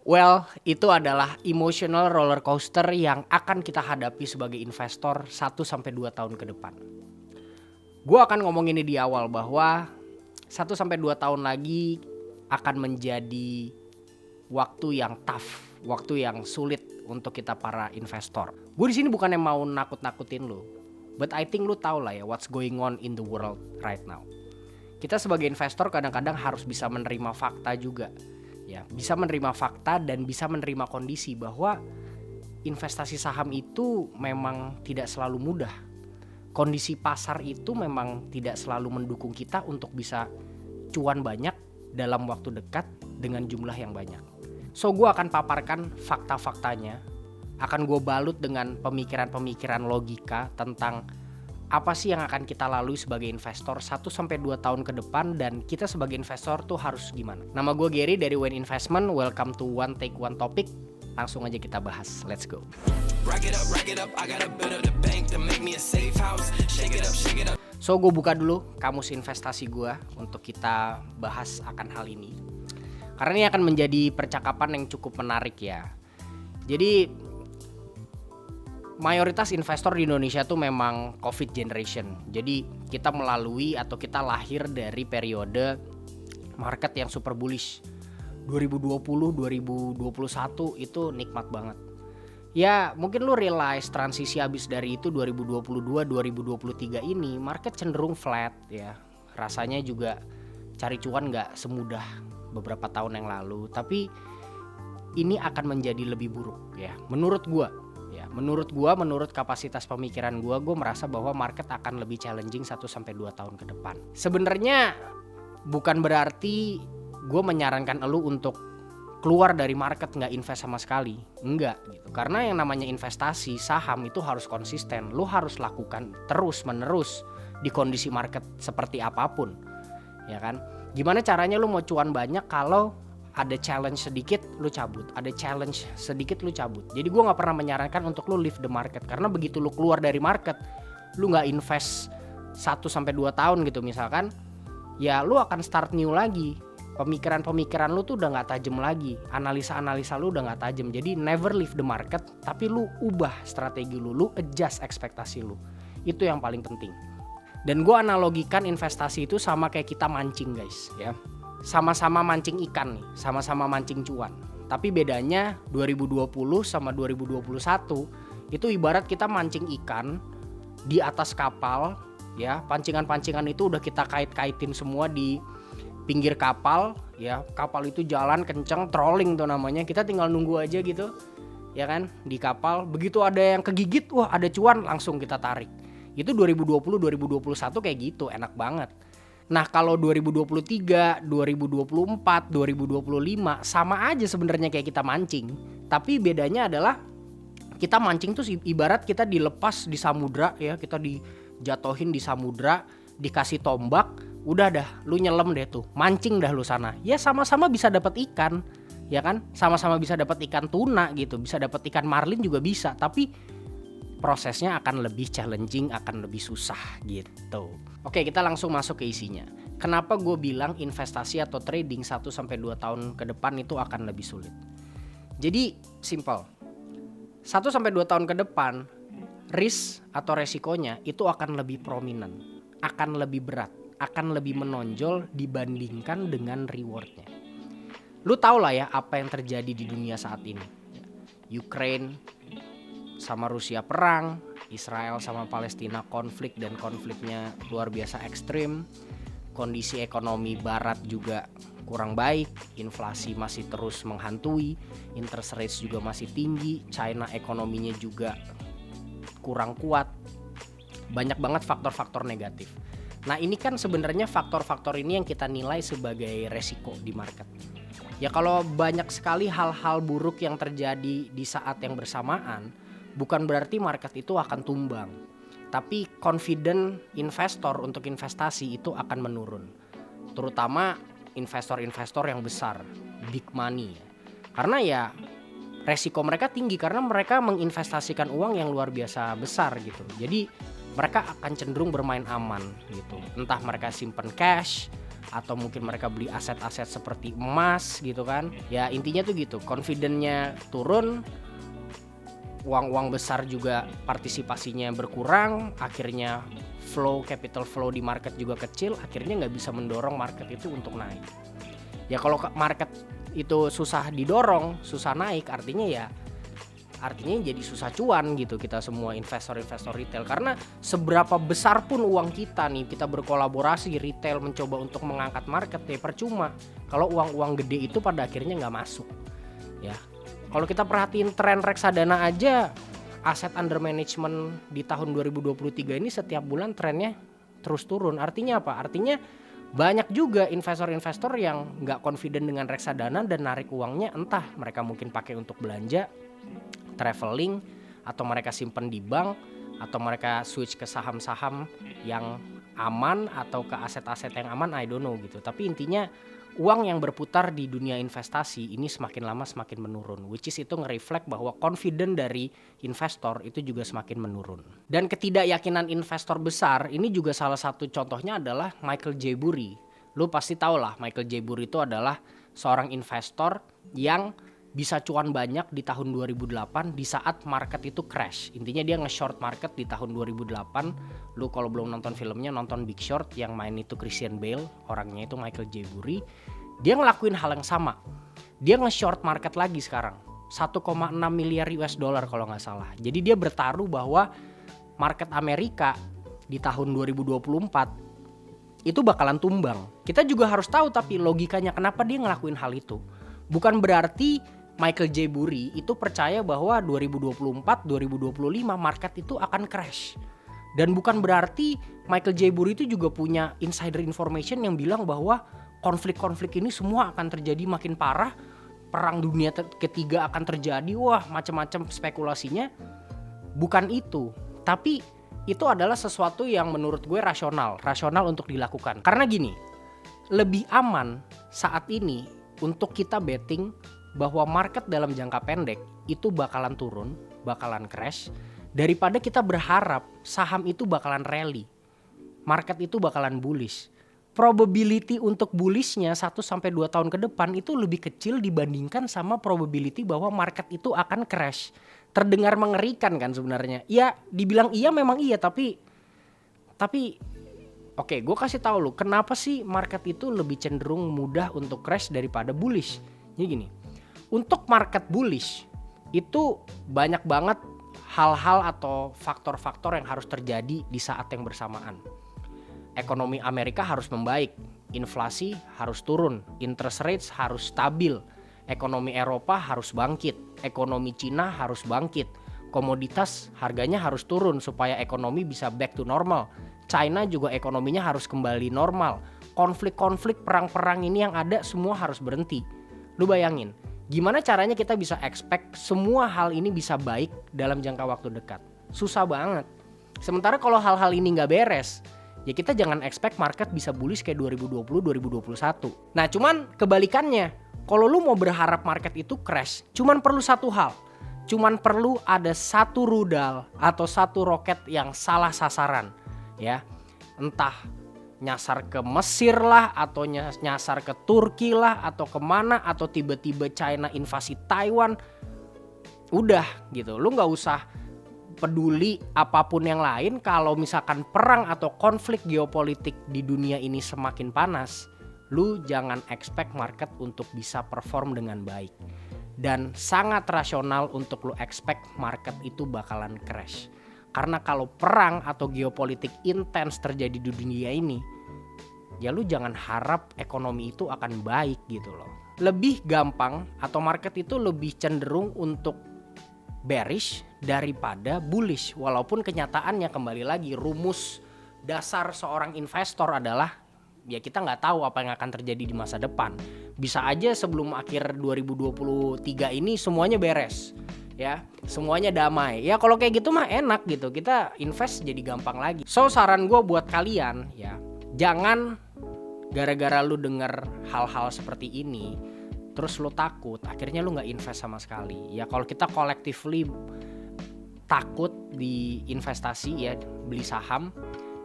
Well, itu adalah emotional roller coaster yang akan kita hadapi sebagai investor 1-2 tahun ke depan. Gue akan ngomong ini di awal bahwa 1-2 tahun lagi akan menjadi waktu yang tough, waktu yang sulit untuk kita para investor. Gue di sini bukannya mau nakut-nakutin lo, but I think lo tau lah ya what's going on in the world right now. Kita sebagai investor kadang-kadang harus bisa menerima fakta juga. Ya, bisa menerima fakta dan bisa menerima kondisi bahwa investasi saham itu memang tidak selalu mudah. Kondisi pasar itu memang tidak selalu mendukung kita untuk bisa cuan banyak dalam waktu dekat dengan jumlah yang banyak. So gue akan paparkan fakta-faktanya, akan gue balut dengan pemikiran-pemikiran logika tentang apa sih yang akan kita lalui sebagai investor 1-2 tahun ke depan, dan kita sebagai investor tuh harus gimana. Nama gue Gary dari Wayne Investment. Welcome to One Take One Topic. Langsung aja kita bahas. Let's go. So gue buka dulu kamus investasi gue untuk kita bahas akan hal ini, karena ini akan menjadi percakapan yang cukup menarik ya. Jadi mayoritas investor di Indonesia tuh memang COVID generation. Jadi kita melalui atau kita lahir dari periode market yang super bullish. 2020, 2021 itu nikmat banget. Ya mungkin lu realize transisi habis dari itu 2022, 2023 ini market cenderung flat ya. Rasanya juga cari cuan gak semudah beberapa tahun yang lalu. Tapi ini akan menjadi lebih buruk ya menurut gua. Ya, menurut kapasitas pemikiran gue merasa bahwa market akan lebih challenging 1-2 tahun ke depan. Sebenarnya bukan berarti gue menyarankan elu untuk keluar dari market nggak invest sama sekali, enggak gitu. Karena yang namanya investasi saham itu harus konsisten, lu harus lakukan terus menerus di kondisi market seperti apapun, ya kan? Gimana caranya lu mau cuan banyak kalau ada challenge sedikit lu cabut, ada challenge sedikit lu cabut. Jadi gue gak pernah menyarankan untuk lu leave the market, karena begitu lu keluar dari market, lu gak invest 1-2 tahun gitu misalkan, ya lu akan start new lagi. Pemikiran lu tuh udah gak tajam lagi, analisa lu udah gak tajam. Jadi never leave the market, tapi lu ubah strategi lu adjust ekspektasi lu. Itu yang paling penting. Dan gue analogikan investasi itu sama kayak kita mancing guys ya. Sama-sama mancing ikan nih, sama-sama mancing cuan. Tapi bedanya 2020 sama 2021 itu ibarat kita mancing ikan di atas kapal ya. Pancingan-pancingan itu udah kita kait-kaitin semua di pinggir kapal ya. Kapal itu jalan kenceng, trolling tuh namanya. Kita tinggal nunggu aja gitu ya kan di kapal. Begitu ada yang kegigit, wah ada cuan, langsung kita tarik. Itu 2020, 2021 kayak gitu, enak banget. Nah kalau 2023, 2024, 2025 sama aja sebenarnya kayak kita mancing. Tapi bedanya adalah kita mancing tuh ibarat kita dilepas di samudra ya. Kita dijatohin di samudra, dikasih tombak, udah dah lu nyelam deh tuh, mancing dah lu sana. Ya sama-sama bisa dapat ikan ya kan, sama-sama bisa dapat ikan tuna gitu, bisa dapat ikan marlin juga bisa. Tapi prosesnya akan lebih challenging, akan lebih susah gitu. Oke, kita langsung masuk ke isinya. Kenapa gue bilang investasi atau trading 1-2 tahun ke depan itu akan lebih sulit? Jadi simple. 1-2 tahun ke depan risk atau resikonya itu akan lebih prominent, akan lebih berat, akan lebih menonjol dibandingkan dengan rewardnya. Lu tau lah ya apa yang terjadi di dunia saat ini. Ukraine sama Rusia perang, Israel sama Palestina konflik, dan konfliknya luar biasa ekstrim. Kondisi ekonomi barat juga kurang baik, inflasi masih terus menghantui, interest rates juga masih tinggi, China ekonominya juga kurang kuat. Banyak banget faktor-faktor negatif. Nah ini kan sebenarnya faktor-faktor ini yang kita nilai sebagai resiko di market. Ya kalau banyak sekali hal-hal buruk yang terjadi di saat yang bersamaan, bukan berarti market itu akan tumbang, tapi confident investor untuk investasi itu akan menurun. Terutama investor-investor yang besar, big money. Karena ya resiko mereka tinggi karena mereka menginvestasikan uang yang luar biasa besar gitu. Jadi mereka akan cenderung bermain aman gitu. Entah mereka simpen cash atau mungkin mereka beli aset-aset seperti emas gitu kan. Ya intinya tuh gitu, confidence-nya turun, uang-uang besar juga partisipasinya berkurang, akhirnya capital flow di market juga kecil, akhirnya nggak bisa mendorong market itu untuk naik. Ya kalau market itu susah didorong, susah naik, artinya jadi susah cuan gitu kita semua investor-investor retail. Karena seberapa besar pun uang kita nih, kita berkolaborasi retail mencoba untuk mengangkat market, ya percuma kalau uang-uang gede itu pada akhirnya nggak masuk. Ya kalau kita perhatiin tren reksadana aja, aset under management di tahun 2023 ini setiap bulan trennya terus turun. Artinya apa? Artinya banyak juga investor-investor yang nggak confident dengan reksadana dan narik uangnya, entah mereka mungkin pakai untuk belanja, traveling, atau mereka simpen di bank, atau mereka switch ke saham-saham yang aman atau ke aset-aset yang aman, I don't know gitu. Tapi intinya uang yang berputar di dunia investasi ini semakin lama semakin menurun, which is itu nge-reflect bahwa confident dari investor itu juga semakin menurun. Dan ketidakyakinan investor besar ini juga salah satu contohnya adalah Michael J. Burry. Lu pasti tahu lah, Michael J. Burry itu adalah seorang investor yang bisa cuan banyak di tahun 2008 di saat market itu crash. Intinya dia nge-short market di tahun 2008. Lu kalau belum nonton filmnya, nonton Big Short, yang main itu Christian Bale, orangnya itu Michael J. Burry. Dia ngelakuin hal yang sama. Dia nge-short market lagi sekarang, 1,6 miliar US dollar kalau nggak salah. Jadi dia bertaruh bahwa market Amerika di tahun 2024 itu bakalan tumbang. Kita juga harus tahu tapi logikanya kenapa dia ngelakuin hal itu. Bukan berarti Michael J. Burry itu percaya bahwa 2024-2025 market itu akan crash. Dan bukan berarti Michael J. Burry itu juga punya insider information yang bilang bahwa konflik-konflik ini semua akan terjadi makin parah, perang dunia ketiga akan terjadi, wah macam-macam spekulasinya. Bukan itu, tapi itu adalah sesuatu yang menurut gue rasional untuk dilakukan. Karena gini, lebih aman saat ini untuk kita betting bahwa market dalam jangka pendek itu bakalan turun, bakalan crash, daripada kita berharap saham itu bakalan rally, market itu bakalan bullish. Probability untuk bullishnya 1-2 tahun ke depan itu lebih kecil dibandingkan sama probability bahwa market itu akan crash. Terdengar mengerikan kan sebenarnya. Ya dibilang iya memang iya, tapi oke, gue kasih tahu lu kenapa sih market itu lebih cenderung mudah untuk crash daripada bullish. Jadi gini, untuk market bullish itu banyak banget hal-hal atau faktor-faktor yang harus terjadi di saat yang bersamaan. Ekonomi Amerika harus membaik, inflasi harus turun, interest rates harus stabil, ekonomi Eropa harus bangkit, ekonomi Cina harus bangkit, komoditas harganya harus turun supaya ekonomi bisa back to normal. China juga ekonominya harus kembali normal. Konflik-konflik perang-perang ini yang ada semua harus berhenti. Lu bayangin, gimana caranya kita bisa expect semua hal ini bisa baik dalam jangka waktu dekat? Susah banget. Sementara kalau hal-hal ini nggak beres, ya kita jangan expect market bisa bullish kayak 2020-2021. Nah cuman kebalikannya, kalau lu mau berharap market itu crash, cuman perlu satu hal. Cuman perlu ada satu rudal atau satu roket yang salah sasaran. Ya, entah nyasar ke Mesir lah, atau nyasar ke Turki lah, atau kemana, atau tiba-tiba China invasi Taiwan. Udah gitu, lu gak usah peduli apapun yang lain. Kalau misalkan perang atau konflik geopolitik di dunia ini semakin panas, lu jangan expect market untuk bisa perform dengan baik. Dan sangat rasional untuk lu expect market itu bakalan crash. Karena kalau perang atau geopolitik intens terjadi di dunia ini, ya lu jangan harap ekonomi itu akan baik gitu loh. Lebih gampang atau market itu lebih cenderung untuk bearish daripada bullish. Walaupun kenyataannya kembali lagi rumus dasar seorang investor adalah ya kita nggak tahu apa yang akan terjadi di masa depan. Bisa aja sebelum akhir 2023 ini semuanya beres. Ya, semuanya damai. Ya kalau kayak gitu mah enak gitu. Kita invest jadi gampang lagi. So saran gue buat kalian ya, jangan gara-gara lu denger hal-hal seperti ini terus lu takut, akhirnya lu gak invest sama sekali. Ya kalau kita collectively takut di investasi ya, beli saham,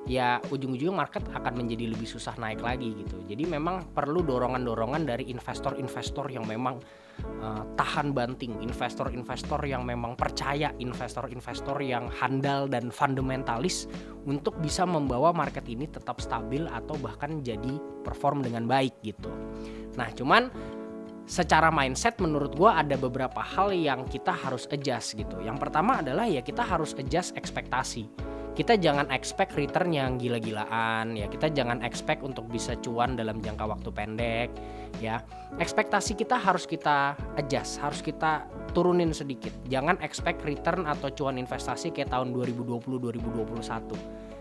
ya ujung-ujungnya market akan menjadi lebih susah naik lagi gitu. Jadi memang perlu dorongan-dorongan dari investor-investor yang memang tahan banting, investor-investor yang memang percaya, investor-investor yang handal dan fundamentalis untuk bisa membawa market ini tetap stabil atau bahkan jadi perform dengan baik gitu. Nah, cuman secara mindset menurut gue ada beberapa hal yang kita harus adjust gitu. Yang pertama adalah ya kita harus adjust ekspektasi. Kita jangan expect return yang gila-gilaan ya. Kita jangan expect untuk bisa cuan dalam jangka waktu pendek ya. Ekspektasi kita harus kita adjust, harus kita turunin sedikit. Jangan expect return atau cuan investasi kayak tahun 2020 2021.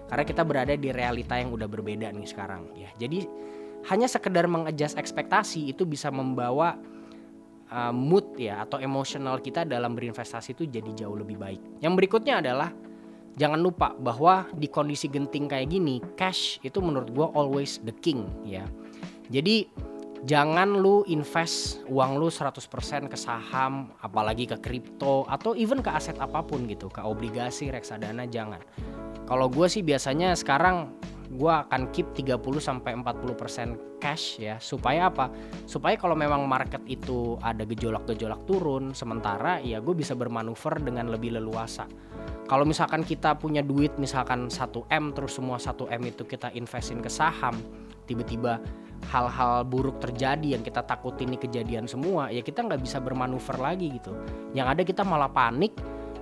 Karena kita berada di realita yang udah berbeda nih sekarang ya. Jadi hanya sekedar mengadjust ekspektasi itu bisa membawa mood ya atau emosional kita dalam berinvestasi itu jadi jauh lebih baik. Yang berikutnya adalah jangan lupa bahwa di kondisi genting kayak gini, cash itu menurut gue always the king ya. Jadi jangan lu invest uang lu 100% ke saham, apalagi ke kripto atau even ke aset apapun gitu, ke obligasi, reksadana, jangan. Kalau gue sih biasanya sekarang gue akan keep 30-40% cash ya. Supaya apa? Supaya kalau memang market itu ada gejolak-gejolak turun sementara ya gue bisa bermanuver dengan lebih leluasa. Kalau misalkan kita punya duit misalkan 1M terus semua 1M itu kita investin ke saham, tiba-tiba hal-hal buruk terjadi yang kita takutin ini kejadian semua, ya kita nggak bisa bermanuver lagi gitu. Yang ada kita malah panik,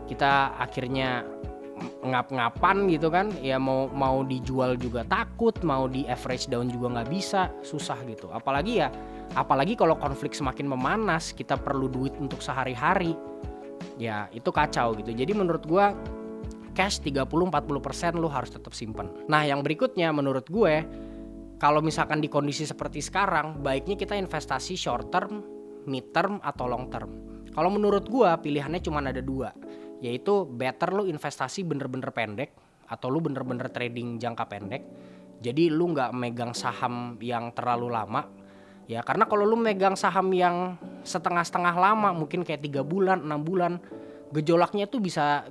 kita akhirnya ngap-ngapan gitu kan, ya mau dijual juga takut, mau di average down juga nggak bisa, susah gitu. Apalagi kalau konflik semakin memanas, kita perlu duit untuk sehari-hari. Ya itu kacau gitu. Jadi menurut gue cash 30-40% lu harus tetap simpen. Nah yang berikutnya menurut gue, kalau misalkan di kondisi seperti sekarang, baiknya kita investasi short term, mid term atau long term. Kalau menurut gue pilihannya cuma ada dua, yaitu better lu investasi bener-bener pendek atau lu bener-bener trading jangka pendek. Jadi lu gak megang saham yang terlalu lama. Ya karena kalau lu megang saham yang setengah-setengah lama, mungkin kayak 3 bulan, 6 bulan, gejolaknya tuh bisa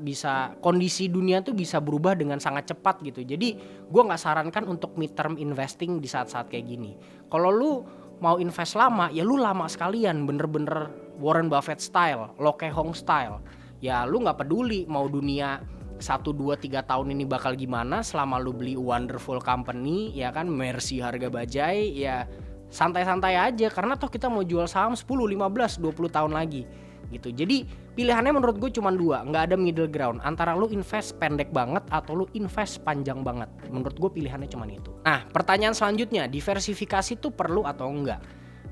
kondisi dunia tuh bisa berubah dengan sangat cepat gitu. Jadi gue nggak sarankan untuk mid term investing di saat-saat kayak gini. Kalau lu mau invest lama, ya lu lama sekalian, bener-bener Warren Buffett style, Loke Hong style. Ya lu nggak peduli mau dunia 1, 2, 3 tahun ini bakal gimana, selama lu beli wonderful company ya kan, Mercy harga bajai, ya santai-santai aja karena toh kita mau jual saham 10, 15, 20 tahun lagi gitu. Jadi pilihannya menurut gue cuma dua, nggak ada middle ground antara lu invest pendek banget atau lu invest panjang banget. Menurut gue pilihannya cuma itu. Nah pertanyaan selanjutnya, diversifikasi tuh perlu atau enggak?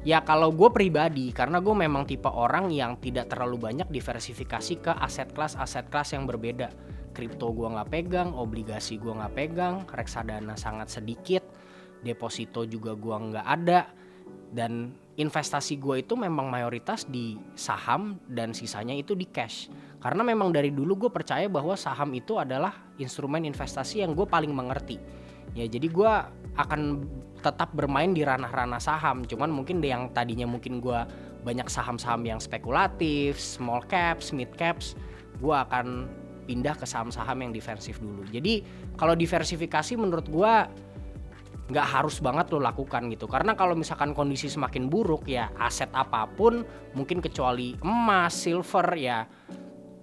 Ya kalau gue pribadi, karena gue memang tipe orang yang tidak terlalu banyak diversifikasi ke aset kelas yang berbeda. Kripto gue nggak pegang, obligasi gue nggak pegang, reksadana sangat sedikit, deposito juga gue nggak ada, dan investasi gue itu memang mayoritas di saham dan sisanya itu di cash. Karena memang dari dulu gue percaya bahwa saham itu adalah instrumen investasi yang gue paling mengerti. Ya jadi gue akan tetap bermain di ranah-ranah saham. Cuman mungkin yang tadinya mungkin gue banyak saham-saham yang spekulatif, small caps, mid caps, gue akan pindah ke saham-saham yang defensif dulu. Jadi kalau diversifikasi menurut gue nggak harus banget lo lakukan gitu, karena kalau misalkan kondisi semakin buruk ya aset apapun mungkin kecuali emas, silver ya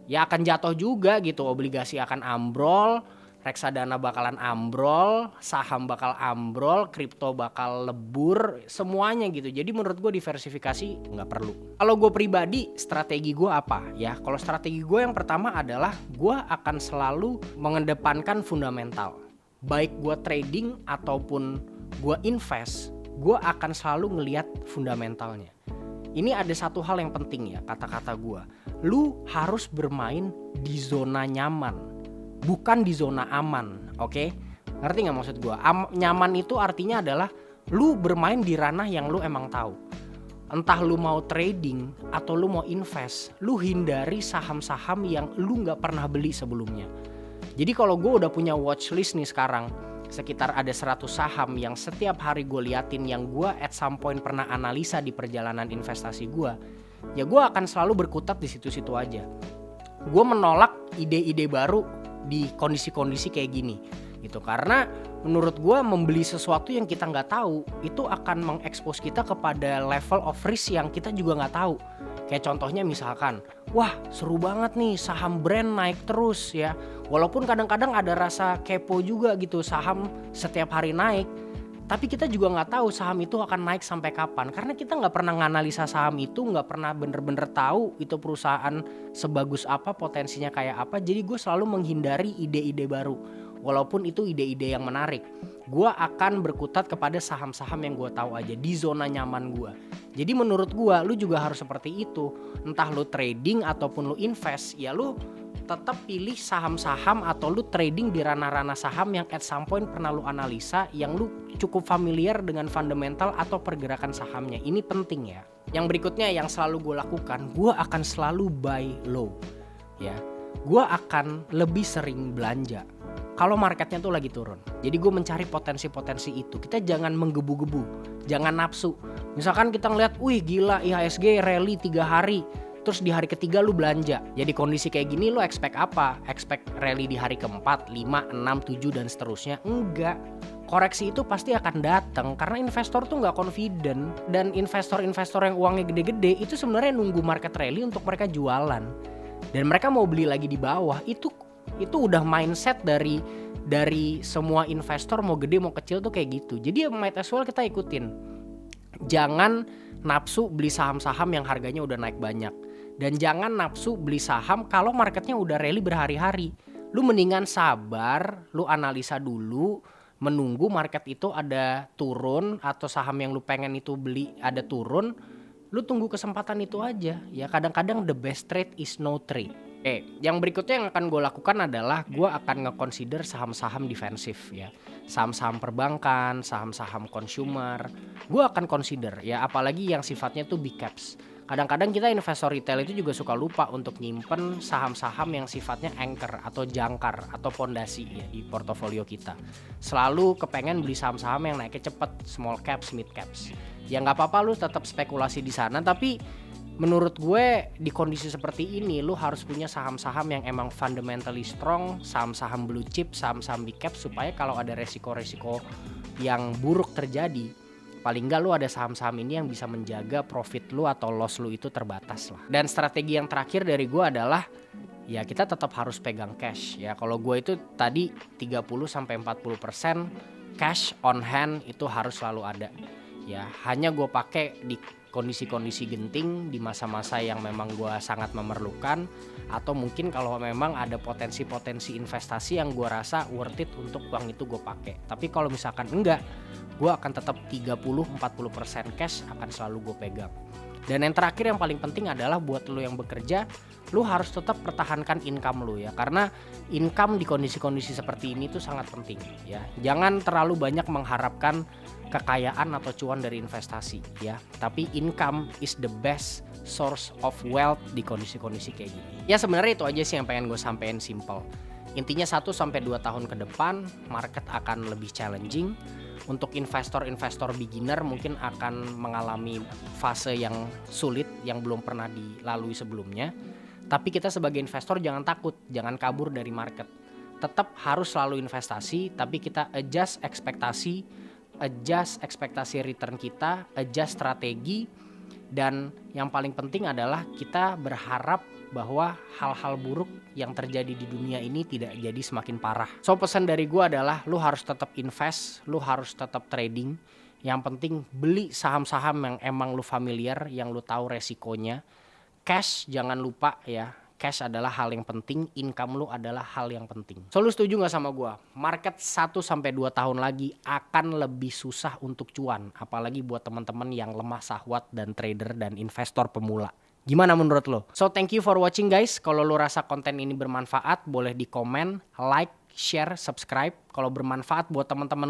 akan jatuh juga gitu. Obligasi akan ambrol, reksadana bakalan ambrol, saham bakal ambrol, kripto bakal lebur, semuanya gitu. Jadi menurut gue diversifikasi nggak perlu. Kalau gue pribadi, strategi gue apa ya? Kalau strategi gue yang pertama adalah gue akan selalu mengedepankan fundamental. Baik gue trading ataupun gue invest, gue akan selalu ngelihat fundamentalnya. Ini ada satu hal yang penting ya, kata-kata gue. Lu harus bermain di zona nyaman, bukan di zona aman, oke? Ngerti gak maksud gue? Nyaman itu artinya adalah lu bermain di ranah yang lu emang tahu. Entah lu mau trading atau lu mau invest, lu hindari saham-saham yang lu gak pernah beli sebelumnya. Jadi kalau gue udah punya watchlist nih sekarang, sekitar ada 100 saham yang setiap hari gue liatin, yang gue at some point pernah analisa di perjalanan investasi gue, ya gue akan selalu berkutat di situ-situ aja. Gue menolak ide-ide baru di kondisi-kondisi kayak gini gitu. Karena menurut gue membeli sesuatu yang kita nggak tahu itu akan mengekspos kita kepada level of risk yang kita juga nggak tahu. Kayak contohnya misalkan, wah seru banget nih saham brand naik terus ya. Walaupun kadang-kadang ada rasa kepo juga gitu, saham setiap hari naik. Tapi kita juga nggak tahu saham itu akan naik sampai kapan. Karena kita nggak pernah nganalisa saham itu, nggak pernah bener-bener tahu itu perusahaan sebagus apa, potensinya kayak apa. Jadi gue selalu menghindari ide-ide baru. Walaupun itu ide-ide yang menarik. Gue akan berkutat kepada saham-saham yang gue tahu aja di zona nyaman gue. Jadi menurut gue, lu juga harus seperti itu. Entah lu trading ataupun lu invest, ya lu tetap pilih saham-saham atau lu trading di ranah-ranah saham yang at some point pernah lu analisa, yang lu cukup familiar dengan fundamental atau pergerakan sahamnya. Ini penting ya. Yang berikutnya yang selalu gue lakukan, gue akan selalu buy low ya. Gue akan lebih sering belanja kalau marketnya tuh lagi turun. Jadi gue mencari potensi-potensi itu. Kita jangan menggebu-gebu, jangan nafsu. Misalkan kita ngeliat, wih gila IHSG rally 3 hari, terus di hari ketiga lu belanja. Jadi kondisi kayak gini lu expect apa? Expect rally di hari keempat, 5, 6, 7 dan seterusnya? Enggak. Koreksi itu pasti akan datang karena investor tuh nggak confident. Dan investor-investor yang uangnya gede-gede itu sebenarnya nunggu market rally untuk mereka jualan. Dan mereka mau beli lagi di bawah. Itu udah mindset dari semua investor, mau gede mau kecil tuh kayak gitu. Jadi ya might as well kita ikutin. Jangan nafsu beli saham-saham yang harganya udah naik banyak. Dan jangan nafsu beli saham kalau marketnya udah rally berhari-hari. Lu mendingan sabar, lu analisa dulu, menunggu market itu ada turun atau saham yang lu pengen itu beli ada turun, lu tunggu kesempatan itu aja. Ya kadang-kadang the best trade is no trade. Yang berikutnya yang akan gue lakukan adalah gue akan nge-consider saham-saham defensif ya. Saham-saham perbankan, saham-saham consumer. Gue akan consider ya, apalagi yang sifatnya tuh big caps. Kadang-kadang kita investor retail itu juga suka lupa untuk nyimpen saham-saham yang sifatnya anchor atau jangkar atau fondasi ya di portofolio kita. Selalu kepengen beli saham-saham yang naiknya cepet, small caps, mid caps. Ya nggak apa-apa lu tetap spekulasi di sana, tapi menurut gue di kondisi seperti ini lu harus punya saham-saham yang emang fundamentally strong, saham-saham blue chip, saham-saham big cap, supaya kalau ada resiko-resiko yang buruk terjadi, paling enggak lu ada saham-saham ini yang bisa menjaga profit lu atau loss lu itu terbatas lah. Dan strategi yang terakhir dari gue adalah ya kita tetap harus pegang cash ya. Kalau gue itu tadi 30-40% cash on hand itu harus selalu ada. Ya, hanya gue pakai di kondisi-kondisi genting, di masa-masa yang memang gue sangat memerlukan, atau mungkin kalau memang ada potensi-potensi investasi yang gue rasa worth it untuk uang itu gue pakai. Tapi kalau misalkan enggak, gue akan tetap 30-40% cash akan selalu gue pegang. Dan yang terakhir yang paling penting adalah buat lo yang bekerja, lo harus tetap pertahankan income lo ya. Karena income di kondisi-kondisi seperti ini tuh sangat penting ya. Jangan terlalu banyak mengharapkan kekayaan atau cuan dari investasi ya. Tapi income is the best source of wealth di kondisi-kondisi kayak gini. Ya sebenarnya itu aja sih yang pengen gue sampein, simple. Intinya 1-2 tahun ke depan market akan lebih challenging. Untuk investor-investor beginner mungkin akan mengalami fase yang sulit yang belum pernah dilalui sebelumnya. Tapi kita sebagai investor jangan takut, jangan kabur dari market. Tetap harus selalu investasi, tapi kita adjust ekspektasi return kita, adjust strategi. Dan yang paling penting adalah kita berharap bahwa hal-hal buruk yang terjadi di dunia ini tidak jadi semakin parah. So pesan dari gue adalah lu harus tetap invest, lu harus tetap trading. Yang penting beli saham-saham yang emang lu familiar, yang lu tahu resikonya. Cash jangan lupa ya. Cash adalah hal yang penting, income lu adalah hal yang penting. So lu setuju gak sama gue? Market 1-2 tahun lagi akan lebih susah untuk cuan. Apalagi buat teman-teman yang lemah sahwat dan trader dan investor pemula. Gimana menurut lo? So thank you for watching guys. Kalau lo rasa konten ini bermanfaat, boleh di komen, like, share, subscribe. Kalau bermanfaat buat teman-teman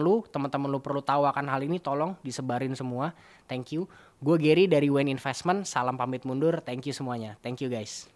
lo perlu tahu akan hal ini, tolong disebarin semua. Thank you. Gue Gary dari Wayne Investment. Salam pamit mundur. Thank you semuanya. Thank you guys.